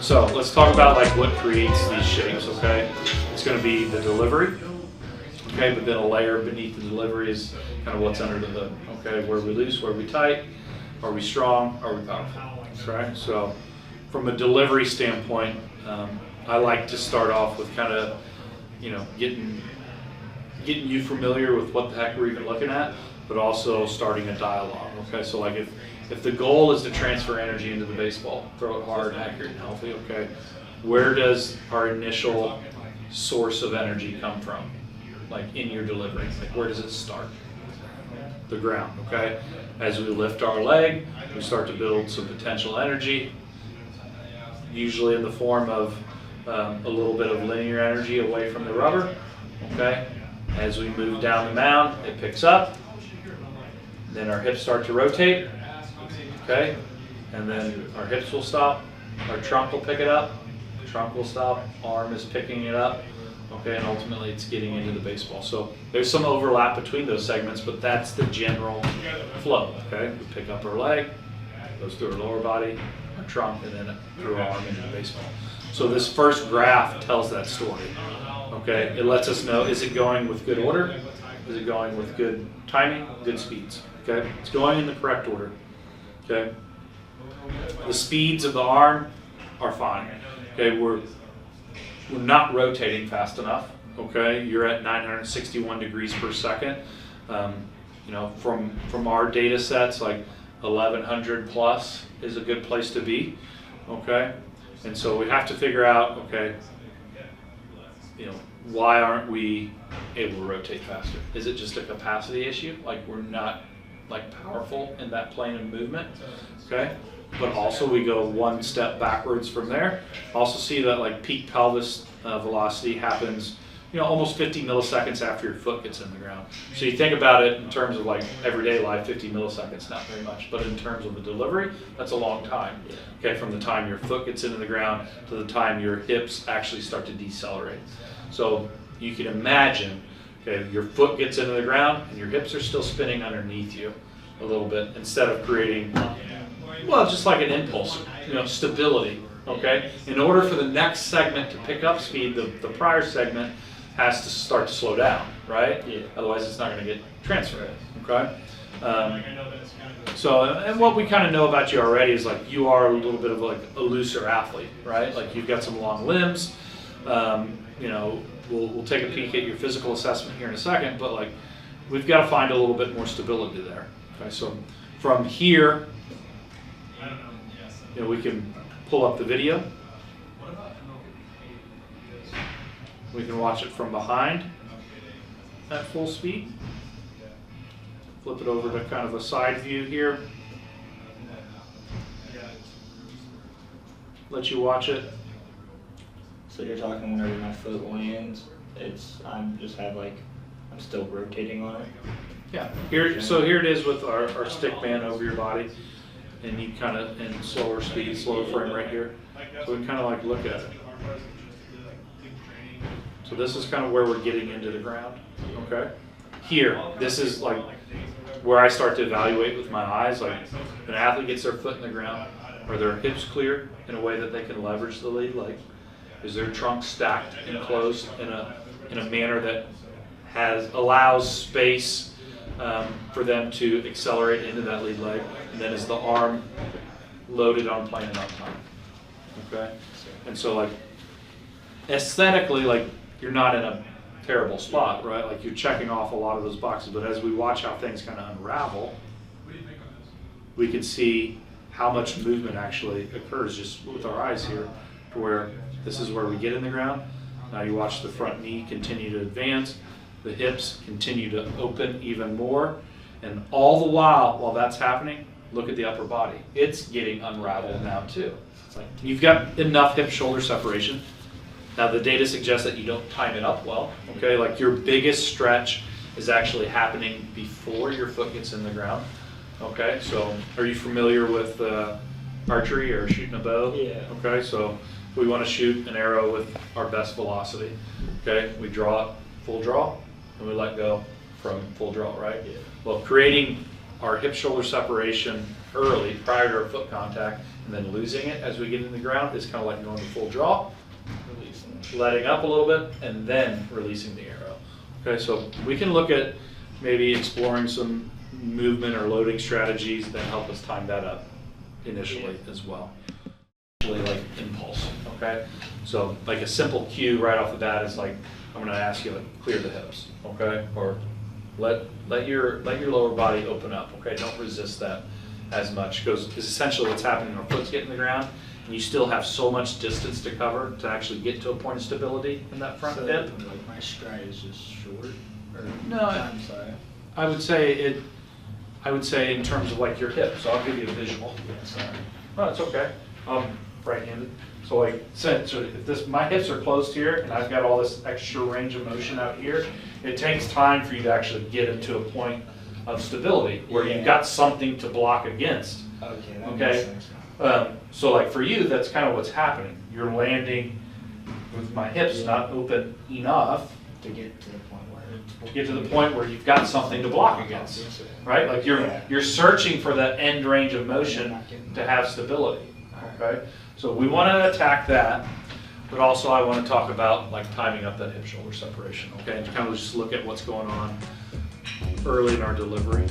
So let's talk about like what creates these shapes, okay? It's going to be the delivery, okay? But then a layer beneath the delivery is kind of what's under the hood, okay? Where we loose, where we tight, are we strong, are we powerful, right? So from a delivery standpoint, I like to start off with kind of, you know, getting you familiar with what the heck we're even looking at, but also starting a dialogue, okay? So like if the goal is to transfer energy into the baseball, throw it hard, accurate, and healthy, okay, where does our initial source of energy come from? Like in your delivery, like where does it start? The ground, okay? As we lift our leg, we start to build some potential energy, usually in the form of a little bit of linear energy away from the rubber, okay? As we move down the mound, it picks up, then our hips start to rotate, okay? And then our hips will stop, our trunk will pick it up, trunk will stop, arm is picking it up, okay, and ultimately it's getting into the baseball. So there's some overlap between those segments, but that's the general flow, okay? We pick up our leg, goes through our lower body, our trunk, and then through our arm into the baseball. So this first graph tells that story, okay? It lets us know, is it going with good order? Is it going with good timing, good speeds, okay? It's going in the correct order, okay? The speeds of the arm are fine, okay? We're not rotating fast enough, okay? You're at 961 degrees per second. You know, from our data sets, like 1100 plus is a good place to be, okay? And so we have to figure out, okay, you know, why aren't we able to rotate faster? Is it just a capacity issue? Like we're not like powerful in that plane of movement, okay? But also we go one step backwards from there. Also see that like peak pelvis velocity happens, you know, almost 50 milliseconds after your foot gets in the ground. So you think about it in terms of like everyday life, 50 milliseconds, not very much, but in terms of the delivery, that's a long time. Okay, from the time your foot gets into the ground to the time your hips actually start to decelerate. So you can imagine, okay, your foot gets into the ground and your hips are still spinning underneath you a little bit instead of creating, well, just like an impulse, you know, stability, okay? In order for the next segment to pick up speed, the prior segment has to start to slow down, right? Yeah. Otherwise it's not going to get transferred, okay? So, and what we kind of know about you already is like you are a little bit of like a looser athlete, right? Like you've got some long limbs. You know, we'll take a peek at your physical assessment here in a second, but like we've got to find a little bit more stability there. Okay, so from here, you know, we can pull up the video. We can watch it from behind at full speed. Flip it over to kind of a side view here. Let you watch it. So you're talking whenever my foot lands, I'm still rotating on it? Yeah, so here it is with our stick band over your body, and you kind of, in slower speed, slower frame right here. So we kind of like look at it. So this is kind of where we're getting into the ground, okay? Here, this is like where I start to evaluate with my eyes, like an athlete gets their foot in the ground, are their hips clear in a way that they can leverage the lead leg? Is their trunk stacked and closed in a manner that allows space for them to accelerate into that lead leg? And then is the arm loaded on plane and on time? Okay? And so like aesthetically, like you're not in a terrible spot, right? Like you're checking off a lot of those boxes, but as we watch how things kind of unravel, we can see how much movement actually occurs just with our eyes here, to where this is where we get in the ground. Now you watch the front knee continue to advance, the hips continue to open even more, and all the while that's happening, look at the upper body. It's getting unraveled now too. It's like you've got enough hip-shoulder separation. Now the data suggests that you don't time it up well, okay? Like your biggest stretch is actually happening before your foot gets in the ground, okay? So are you familiar with archery or shooting a bow? Yeah. Okay, so we want to shoot an arrow with our best velocity, okay? We draw it full draw, and we let go from full draw, right? Yeah. Well, creating our hip-shoulder separation early, prior to our foot contact, and then losing it as we get in the ground is kind of like going to full draw, Releasing. letting up a little bit, and then releasing the arrow. Okay, so we can look at maybe exploring some movement or loading strategies that help us time that up initially as well. Really like impulse, okay? So like a simple cue right off the bat is like, I'm gonna ask you to clear the hips, okay? Or let your lower body open up, okay? Don't resist that as much, because essentially what's happening, our foot's getting the ground, and you still have so much distance to cover to actually get to a point of stability in that front So hip. like my stride is just short? Or, No, I'm sorry. I would say in terms of like your hip, so I'll give you a visual. Yeah, sorry. No, it's okay. Right-handed. So like, so if my hips are closed here and I've got all this extra range of motion out here, it takes time for you to actually get into a point of stability where Yeah. you've got something to block against. Okay, that Okay. makes sense now. So like for you, that's kind of what's happening. You're landing with my hips not open enough To get to the point where get to the point where you've got something to block against, right? Like you're searching for that end range of motion to have stability, okay? So we want to attack that, but also I want to talk about like timing up that hip shoulder separation, okay? And kind of just look at what's going on early in our delivery.